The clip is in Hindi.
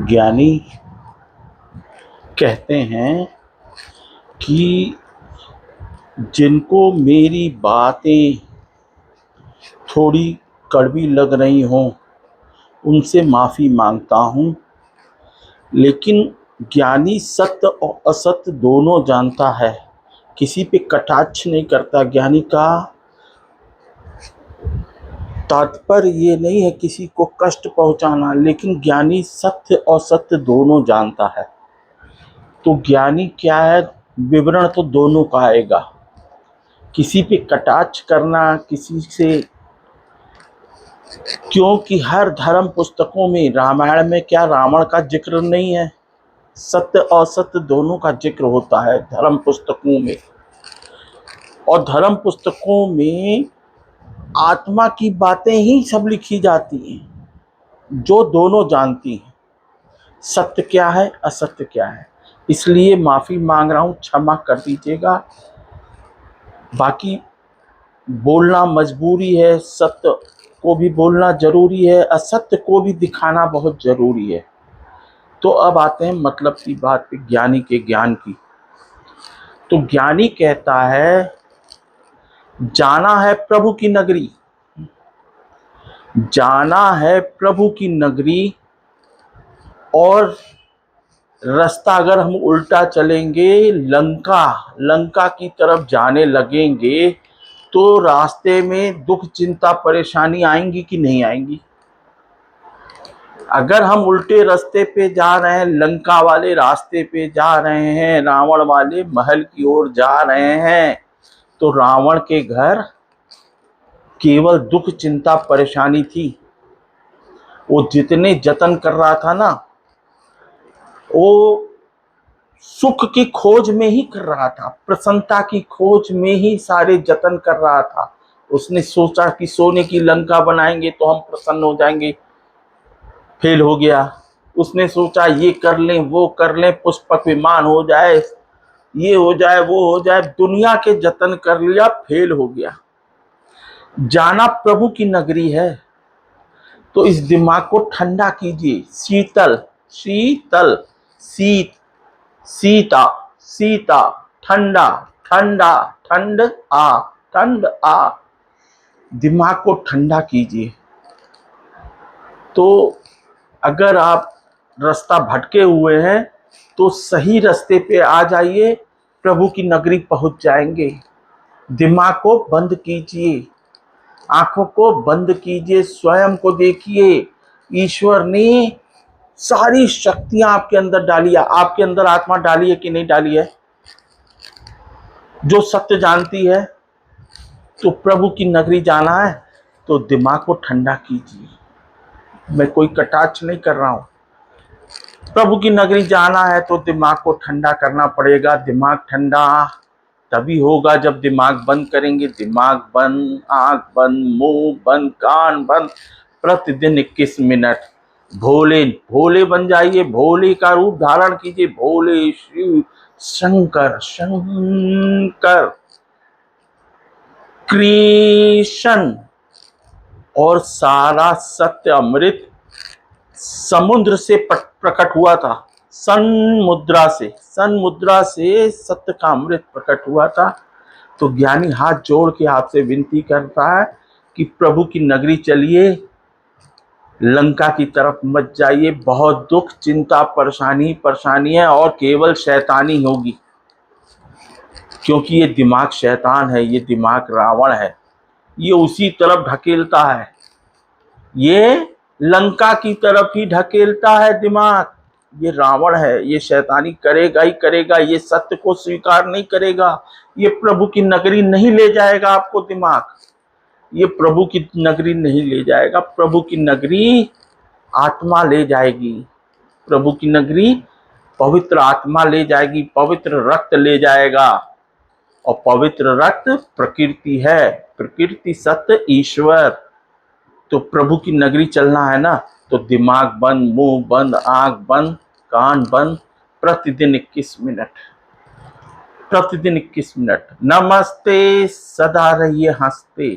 ज्ञानी कहते हैं कि जिनको मेरी बातें थोड़ी कड़वी लग रही हों उनसे माफ़ी मांगता हूँ, लेकिन ज्ञानी सत्य और असत्य दोनों जानता है, किसी पे कटाक्ष नहीं करता। ज्ञानी का तात्पर्य ये नहीं है किसी को कष्ट पहुंचाना, लेकिन ज्ञानी सत्य और सत्य दोनों जानता है। तो ज्ञानी क्या है, विवरण तो दोनों का आएगा। किसी पे कटाक्ष करना, किसी से, क्योंकि हर धर्म पुस्तकों में, रामायण में क्या रावण का जिक्र नहीं है? सत्य और असत्य दोनों का जिक्र होता है धर्म पुस्तकों में। और धर्म पुस्तकों में आत्मा की बातें ही सब लिखी जाती हैं, जो दोनों जानती हैं सत्य क्या है, असत्य क्या है। इसलिए माफ़ी मांग रहा हूँ, क्षमा कर दीजिएगा। बाकी बोलना मजबूरी है, सत्य को भी बोलना जरूरी है, असत्य को भी दिखाना बहुत जरूरी है। तो अब आते हैं मतलब की बात पे, ज्ञानी के ज्ञान की। तो ज्ञानी कहता है जाना है प्रभु की नगरी, जाना है प्रभु की नगरी, और रास्ता अगर हम उल्टा चलेंगे, लंका की तरफ जाने लगेंगे, तो रास्ते में दुख चिंता परेशानी आएंगी कि नहीं आएंगी? अगर हम उल्टे रास्ते पे जा रहे हैं, लंका वाले रास्ते पे जा रहे हैं, रावण वाले महल की ओर जा रहे हैं, तो रावण के घर केवल दुख चिंता परेशानी थी। वो जितने जतन कर रहा था ना, वो सुख की खोज में ही कर रहा था, प्रसन्नता की खोज में ही सारे जतन कर रहा था। उसने सोचा कि सोने की लंका बनाएंगे तो हम प्रसन्न हो जाएंगे, फेल हो गया। उसने सोचा ये कर लें वो कर लें, पुष्पक विमान हो जाए, ये हो जाए वो हो जाए, दुनिया के जतन कर लिया, फेल हो गया। जाना प्रभु की नगरी है, तो इस दिमाग को ठंडा कीजिए। शीतल, शीतल, शीत, सीता, सीता, ठंडा, ठंडा, ठंड आ, ठंड आ, दिमाग को ठंडा कीजिए। तो अगर आप रास्ता भटके हुए हैं तो सही रास्ते पे आ जाइए, प्रभु की नगरी पहुंच जाएंगे। दिमाग को बंद कीजिए, आंखों को बंद कीजिए, स्वयं को देखिए। ईश्वर ने सारी शक्तियां आपके अंदर डाली है। आपके अंदर आत्मा डाली है कि नहीं डाली है, जो सत्य जानती है? तो प्रभु की नगरी जाना है तो दिमाग को ठंडा कीजिए। मैं कोई कटाक्ष नहीं कर रहा हूं। प्रभु की नगरी जाना है तो दिमाग को ठंडा करना पड़ेगा। दिमाग ठंडा तभी होगा जब दिमाग बंद करेंगे। दिमाग बंद, आंख बंद, मुंह बंद, कान बंद, प्रतिदिन 21 मिनट भोले भोले बन जाइए। भोले का रूप धारण कीजिए। भोले, शिव, शंकर, शंकर, कृष्ण। और सारा सत्य अमृत समुद्र से प्रकट हुआ था। सन मुद्रा से सत्य का अमृत प्रकट हुआ था। तो ज्ञानी हाथ जोड़ के आपसे विनती करता है कि प्रभु की नगरी चलिए, लंका की तरफ मत जाइए। बहुत दुख चिंता परेशानी है, और केवल शैतानी होगी, क्योंकि ये दिमाग शैतान है, ये दिमाग रावण है, ये उसी तरफ ढकेलता है, ये लंका की तरफ ही ढकेलता है दिमाग। ये रावण है, ये शैतानी करेगा ही करेगा, ये सत्य को स्वीकार नहीं करेगा, ये प्रभु की नगरी नहीं ले जाएगा आपको। दिमाग ये प्रभु की नगरी नहीं ले जाएगा। प्रभु की नगरी आत्मा ले जाएगी। प्रभु की नगरी पवित्र आत्मा ले जाएगी, पवित्र रक्त ले जाएगा। और पवित्र रक्त प्रकृति है, प्रकृति सत्य ईश्वर। तो प्रभु की नगरी चलना है ना, तो दिमाग बंद, मुंह बंद, आंख बंद, कान बंद, प्रतिदिन 21 मिनट, प्रतिदिन 21 मिनट। नमस्ते, सदा रहिए हंसते।